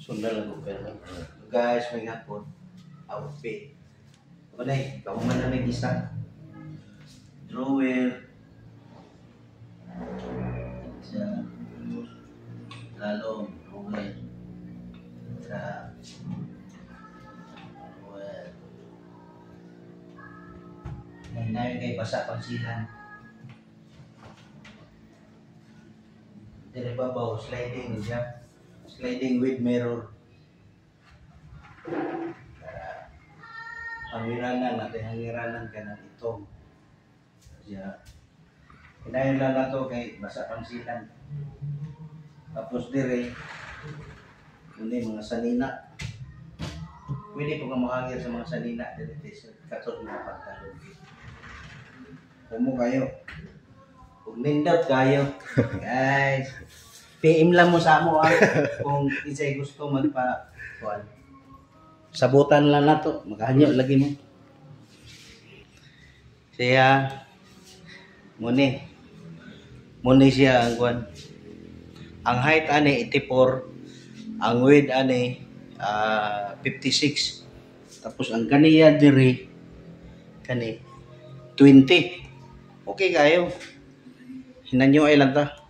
Sundal lang ko pero. Guys, may hapon. Outfit. Wala kauman na may isa. Drawer. Sa lalong drawer. Sa drawer. Namin kay basa pansilan. Dire babaw, sliding siya. Sliding with mirror. Hangiranan natin, hangiranan ka na itong. Siya. Hinayin lang na to kay basa pansilan. Tapos dire, hindi mga sanina. Pwede po ka makangir sa mga sanina. Dire, katot mga pantalon. Kumo kayo. Kung nindot kayo. Guys. PM lang mo sa amo kung isa'y gusto magpa-kuan. Sabutan lang na to. Makahanyo lagi mo. Siya. Muni siya ang kuan. Ang height ani 84. Ang width ani 56. Tapos ang kaniya diri kani 20. Okay kayo. Hinanyo ay lang ta.